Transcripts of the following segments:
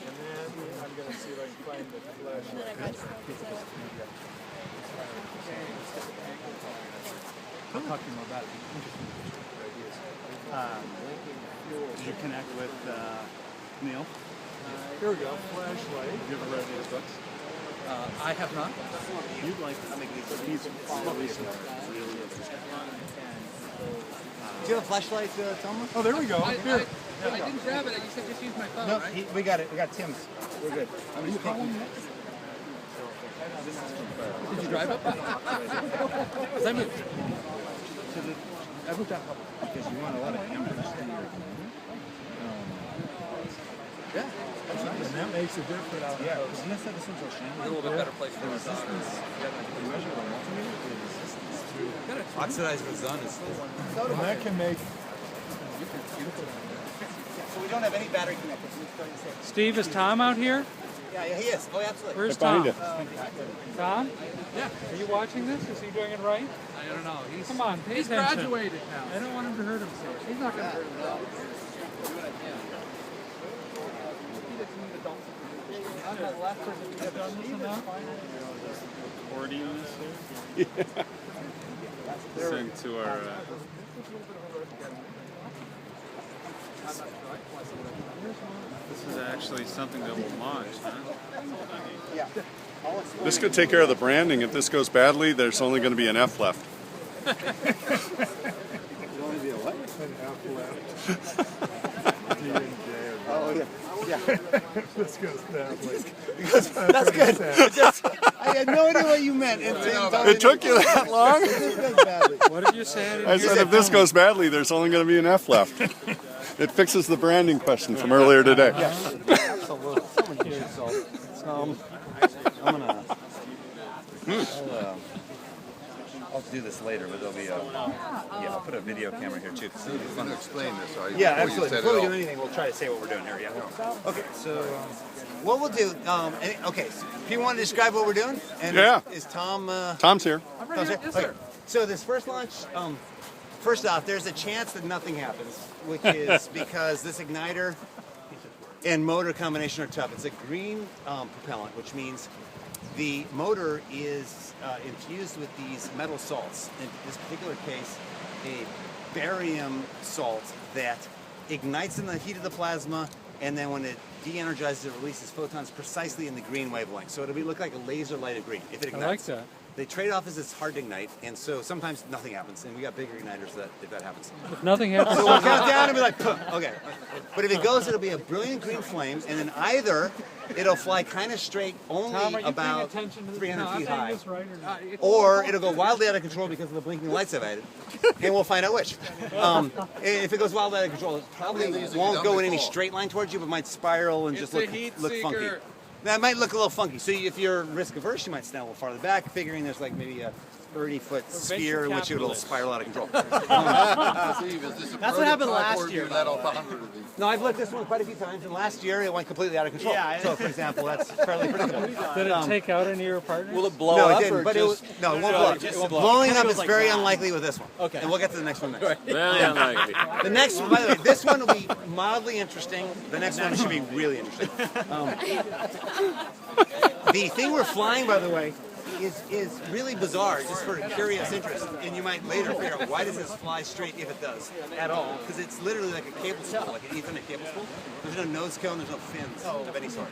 and then I'm going to see if I can find the flashlight. I'll talk to you more about it. Did you connect with Neil? Here we go, flashlight. Have you ever read his books? I have not. You'd like to make these really interesting. Do you have a flashlight, Thomas? Oh, there we go. Here. I didn't grab it. You said just use my phone, No, right? we got it. We got Tim's. We're good. Did you drive up? Because I moved. I moved out because you want a lot of cameras. Yeah. And that makes a difference. Yeah, because on this side, this one's A little bit better place for us. Oxidized Razan is. And that can make. So we don't have any battery connectors. Steve, is Tom out here? Yeah, he is. Oh, absolutely. Where's Tom? Yeah. Tom? Are you watching this? Is he doing it right? I don't know. Come on, pay He's attention. graduated now. I don't want him to hurt himself. He's not going to hurt himself. On the left, have you done this enough? Accordion this here? Send to our... This is actually something that will launch, huh? This could take care of the branding. If this goes badly, there's only going to be an F left. An F left. D and J. Oh, yeah. Yeah. This goes badly. That's good. I had no idea what you meant. It took you that long? What did you say? I said if this goes badly, there's only going to be an F left. It fixes the branding question from earlier today. Absolutely. I'm gonna. I'll do this later, but there'll be a. Yeah, I'll put a video camera here too. It's fun to explain this, right? Yeah, Before you absolutely. set it Before we do off. anything, we'll try to say what we're doing here. Yeah. Okay, so what we'll do. Okay, so if you want to describe what we're doing, and Yeah. is Tom? Tom's here. Tom's here? Yes, Okay. sir. So this first launch. First off, there's a chance that nothing happens, which is because this igniter and motor combination are tough. It's a green propellant, which means the motor is infused with these metal salts. In this particular case, a barium salt that ignites in the heat of the plasma, and then when it de-energizes, it releases photons precisely in the green wavelength. So it'll look like a laser light of green if it I ignites. like that. The trade-off is it's hard to ignite, and so sometimes nothing happens, and we got bigger igniters if that happens. If nothing happens, So we'll count down and be like, "Puh." Okay. But if it goes, it'll be a brilliant green flame, and then either it'll fly kind of straight, only Tom, are you about paying attention to this? 300 No, I'm feet saying high, this right or not? or it'll go wildly out of control because of the blinking lights I've added, and we'll find out which. If it goes wildly out of control, it probably won't go in any straight line towards you, but might spiral and just It's a look heat funky. seeker. That might look a little funky. So if you're risk averse, you might stand a little farther back, figuring there's like maybe a 30-foot sphere in which it will spiral out of control. Steve, is this a That's what happened prototype, last or year, you let off 100 of these? No, I've looked at this one quite a few times, and last year it went completely out of control. So, for example, that's fairly predictable. Did it take out any of your partners? Will it blow No, up? it didn't, but it was, no, it won't blow up. It won't blow up. Blowing up is very unlikely with this one. Okay. And we'll get to the next one next. Very unlikely. The next one, by the way, this one will be mildly interesting. The next one should be really interesting. The thing we're flying, by the way, is really bizarre, just for curious interest. And you might later figure out why does this fly straight if it does at all? Because it's literally like a cable spool, like an Ethernet cable spool. There's no nose cone, there's no fins of any sort.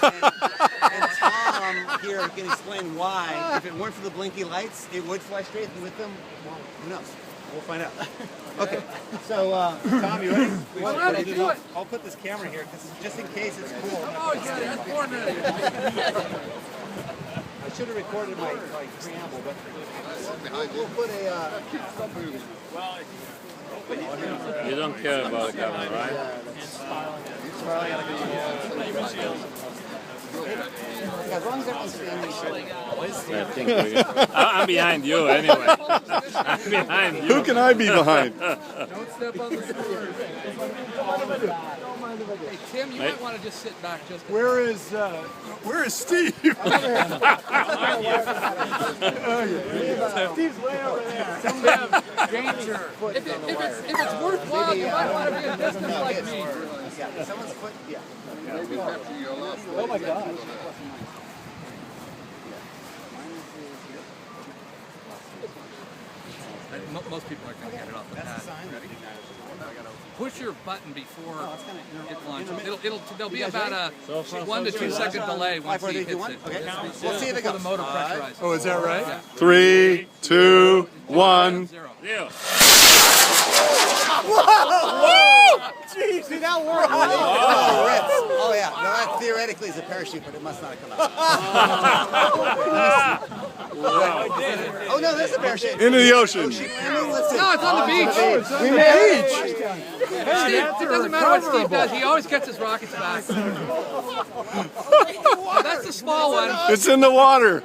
And Tom here can explain why, if it weren't for the blinky lights, it would fly straight. And with them, well, who knows? We'll find out. Okay, so Tom, you ready? I'm ready, do it. I'll put this camera here because just in case it's cool. Oh, yeah, that's 4 minutes. I should have recorded my preamble, but Behind you. we'll put a. You don't care about the camera, right? As long as everyone's standing straight. I think I'm behind you anyway. I'm behind you. Who can I be behind? Don't step on the sword. Hey, Tim, you might want to just sit back just a Where is Steve? Steve's way over there. danger. If it's worthwhile, you might want to be a distance like me. Yeah, someone's foot. Yeah. We capture your last Oh my gosh. Most people aren't going to get it off the pad. Push your button before it launches. There'll be about a 1 to 2 second delay once he hits it. Okay. We'll see if it For goes. the motor pressurized. Oh, is that right? Yeah. 3, 2, 1. 0. Deal. Jeez, see that worked. Oh, Ritz. Oh yeah. No, that theoretically is a parachute, but it must not have come out. Oh no, there's a parachute. Into the ocean. Let's see. No, it's on the beach. We made it. Steve, it doesn't matter what Steve does. He always gets his rockets back. That's the small one. It's in the water.